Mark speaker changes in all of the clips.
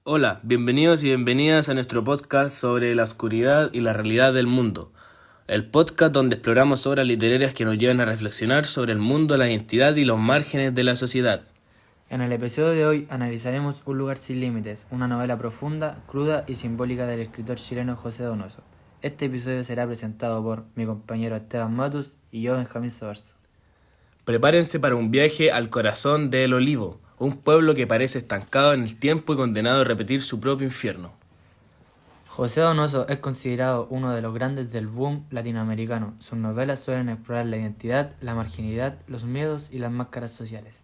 Speaker 1: Hola, bienvenidos y bienvenidas a nuestro podcast sobre la oscuridad y la realidad del mundo. El podcast donde exploramos obras literarias que nos llevan a reflexionar sobre el mundo, la identidad y los márgenes de la sociedad.
Speaker 2: En el episodio de hoy analizaremos Un lugar sin límites, una novela profunda, cruda y simbólica del escritor chileno José Donoso. Este episodio será presentado por mi compañero Esteban Matus y yo, Benjamín Sabarzo.
Speaker 1: Prepárense para un viaje al corazón de El Olivo, un pueblo que parece estancado en el tiempo y condenado a repetir su propio infierno.
Speaker 2: José Donoso es considerado uno de los grandes del boom latinoamericano. Sus novelas suelen explorar la identidad, la marginalidad, los miedos y las máscaras sociales.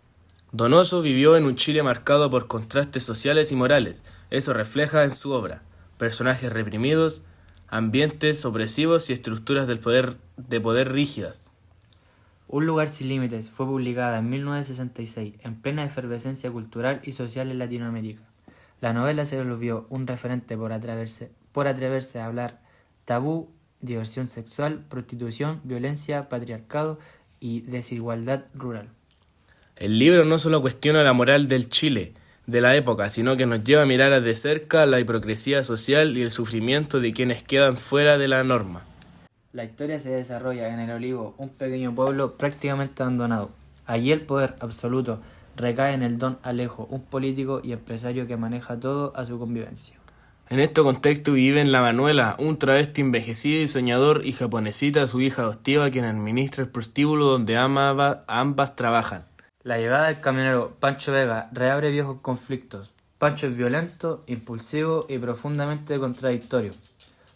Speaker 1: Donoso vivió en un Chile marcado por contrastes sociales y morales. Eso refleja en su obra personajes reprimidos, ambientes opresivos y estructuras de poder rígidas.
Speaker 2: Un lugar sin límites fue publicada en 1966, en plena efervescencia cultural y social en Latinoamérica. La novela se volvió un referente por atreverse a hablar tabú, diversión sexual, prostitución, violencia, patriarcado y desigualdad rural.
Speaker 1: El libro no solo cuestiona la moral del Chile de la época, sino que nos lleva a mirar de cerca la hipocresía social y el sufrimiento de quienes quedan fuera de la norma.
Speaker 2: La historia se desarrolla en El Olivo, un pequeño pueblo prácticamente abandonado. Allí el poder absoluto recae en el Don Alejo, un político y empresario que maneja todo a su conveniencia.
Speaker 1: En este contexto viven la Manuela, un travesti envejecido y soñador, y Japonesita, su hija adoptiva, quien administra el prostíbulo donde ambas trabajan.
Speaker 2: La llegada del camionero Pancho Vega reabre viejos conflictos. Pancho es violento, impulsivo y profundamente contradictorio.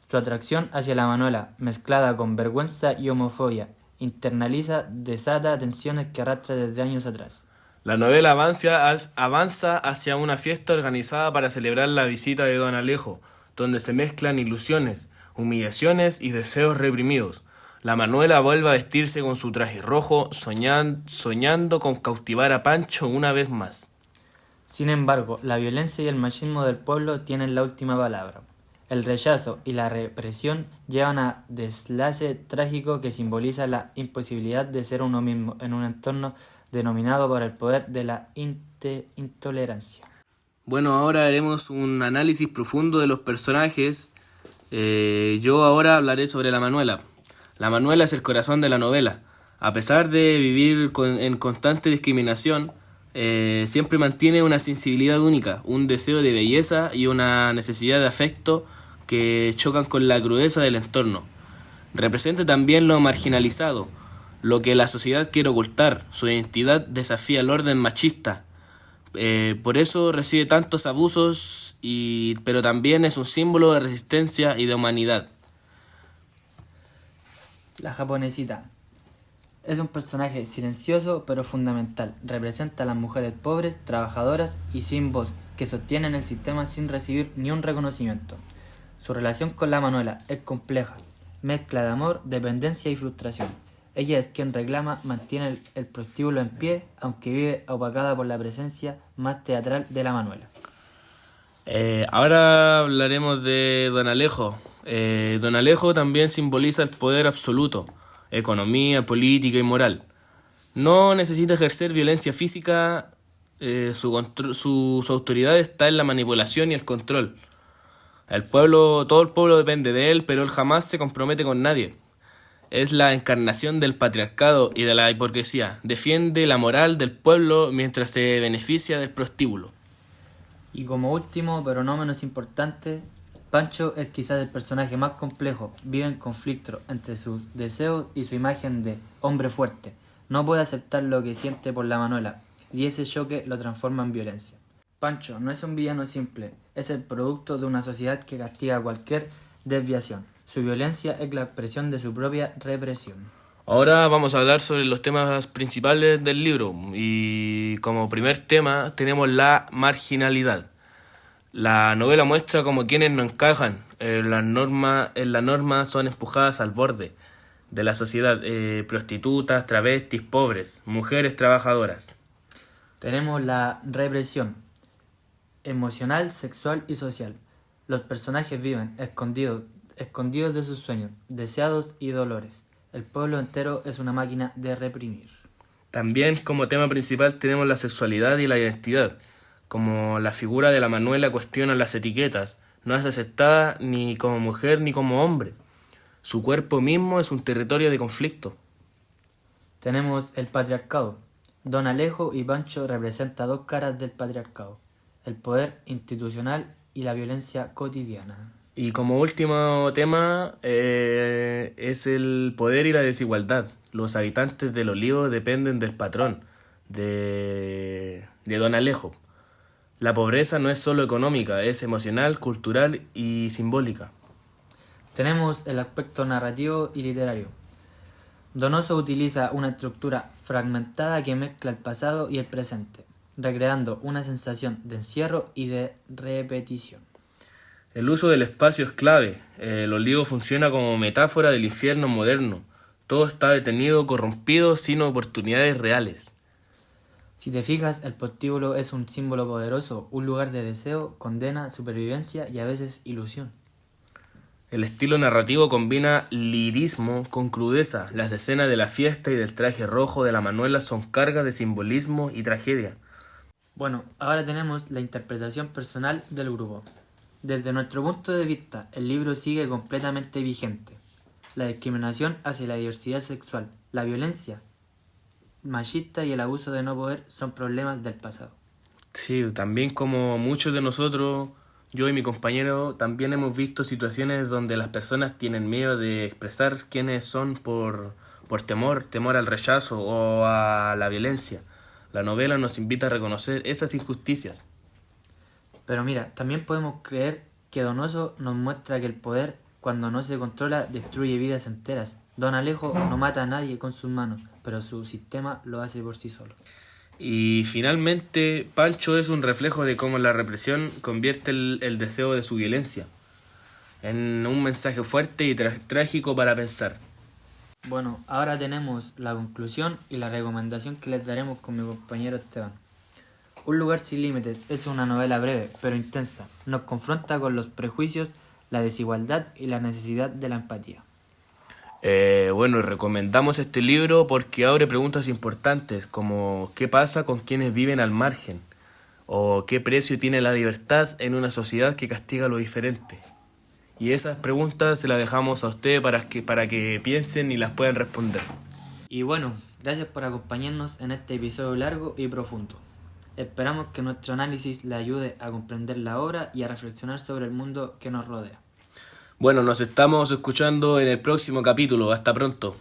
Speaker 2: Su atracción hacia la Manuela, mezclada con vergüenza y homofobia, desata tensiones que arrastra desde años atrás.
Speaker 1: La novela avanza hacia una fiesta organizada para celebrar la visita de Don Alejo, donde se mezclan ilusiones, humillaciones y deseos reprimidos. La Manuela vuelve a vestirse con su traje rojo, soñando con cautivar a Pancho una vez más.
Speaker 2: Sin embargo, la violencia y el machismo del pueblo tienen la última palabra. El rechazo y la represión llevan a deslace trágico que simboliza la imposibilidad de ser uno mismo en un entorno denominado por el poder de la intolerancia.
Speaker 1: Bueno, ahora haremos un análisis profundo de los personajes. Yo ahora hablaré sobre la Manuela. La Manuela es el corazón de la novela. A pesar de vivir en constante discriminación, siempre mantiene una sensibilidad única, un deseo de belleza y una necesidad de afecto que chocan con la crudeza del entorno. Representa también lo marginalizado, lo que la sociedad quiere ocultar. Su identidad desafía el orden machista. Por eso recibe tantos abusos, pero también es un símbolo de resistencia y de humanidad.
Speaker 2: La Japonesita es un personaje silencioso pero fundamental. Representa a las mujeres pobres, trabajadoras y sin voz que sostienen el sistema sin recibir ni un reconocimiento. Su relación con la Manuela es compleja, mezcla de amor, dependencia y frustración. Ella es quien reclama, mantiene el prostíbulo en pie, aunque vive opacada por la presencia más teatral de la Manuela.
Speaker 1: Ahora hablaremos de Don Alejo. Don Alejo también simboliza el poder absoluto, economía, política y moral. No necesita ejercer violencia física, su autoridad está en la manipulación y el control. Todo el pueblo depende de él, pero él jamás se compromete con nadie. Es la encarnación del patriarcado y de la hipocresía. Defiende la moral del pueblo mientras se beneficia del prostíbulo.
Speaker 2: Y como último, pero no menos importante, Pancho es quizás el personaje más complejo. Vive en conflicto entre sus deseos y su imagen de hombre fuerte. No puede aceptar lo que siente por la Manuela, y ese choque lo transforma en violencia. Pancho no es un villano simple, es el producto de una sociedad que castiga cualquier desviación. Su violencia es la expresión de su propia represión.
Speaker 1: Ahora vamos a hablar sobre los temas principales del libro y como primer tema tenemos la marginalidad. La novela muestra cómo quienes no encajan en la norma son empujadas al borde de la sociedad, prostitutas, travestis, pobres, mujeres trabajadoras.
Speaker 2: Tenemos la represión emocional, sexual y social. Los personajes viven escondidos de sus sueños, deseados y dolores. El pueblo entero es una máquina de reprimir.
Speaker 1: También como tema principal tenemos la sexualidad y la identidad. como la figura de la Manuela cuestiona las etiquetas, no es aceptada ni como mujer ni como hombre. Su cuerpo mismo es un territorio de conflicto.
Speaker 2: Tenemos el patriarcado. Don Alejo y Pancho representan dos caras del patriarcado: el poder institucional y la violencia cotidiana.
Speaker 1: Y como último tema es el poder y la desigualdad. Los habitantes del Olivo dependen del patrón, de Don Alejo. La pobreza no es solo económica, es emocional, cultural y simbólica.
Speaker 2: Tenemos el aspecto narrativo y literario. Donoso utiliza una estructura fragmentada que mezcla el pasado y el presente, recreando una sensación de encierro y de repetición.
Speaker 1: El uso del espacio es clave. El olivo funciona como metáfora del infierno moderno. Todo está detenido, corrompido, sin oportunidades reales.
Speaker 2: Si te fijas, el prostíbulo es un símbolo poderoso, un lugar de deseo, condena, supervivencia y a veces ilusión.
Speaker 1: El estilo narrativo combina lirismo con crudeza. Las escenas de la fiesta y del traje rojo de la Manuela son cargas de simbolismo y tragedia.
Speaker 2: Bueno, ahora tenemos la interpretación personal del grupo. Desde nuestro punto de vista, el libro sigue completamente vigente. La discriminación hacia la diversidad sexual, la violencia machista y el abuso de no poder son problemas del pasado.
Speaker 1: Sí, también como muchos de nosotros, yo y mi compañero, también hemos visto situaciones donde las personas tienen miedo de expresar quiénes son por temor al rechazo o a la violencia. La novela nos invita a reconocer esas injusticias.
Speaker 2: Pero mira, también podemos creer que Donoso nos muestra que el poder, cuando no se controla, destruye vidas enteras. Don Alejo no mata a nadie con sus manos, pero su sistema lo hace por sí solo.
Speaker 1: Y finalmente, Pancho es un reflejo de cómo la represión convierte el deseo de su violencia en un mensaje fuerte y trágico para pensar.
Speaker 2: Bueno, ahora tenemos la conclusión y la recomendación que les daremos con mi compañero Esteban. Un lugar sin límites es una novela breve, pero intensa. Nos confronta con los prejuicios, la desigualdad y la necesidad de la empatía.
Speaker 1: Bueno, recomendamos este libro porque abre preguntas importantes como ¿qué pasa con quienes viven al margen? ¿O qué precio tiene la libertad en una sociedad que castiga lo diferente? Y esas preguntas se las dejamos a ustedes para que piensen y las puedan responder.
Speaker 2: Y bueno, gracias por acompañarnos en este episodio largo y profundo. Esperamos que nuestro análisis le ayude a comprender la obra y a reflexionar sobre el mundo que nos rodea.
Speaker 1: Bueno, nos estamos escuchando en el próximo capítulo. Hasta pronto.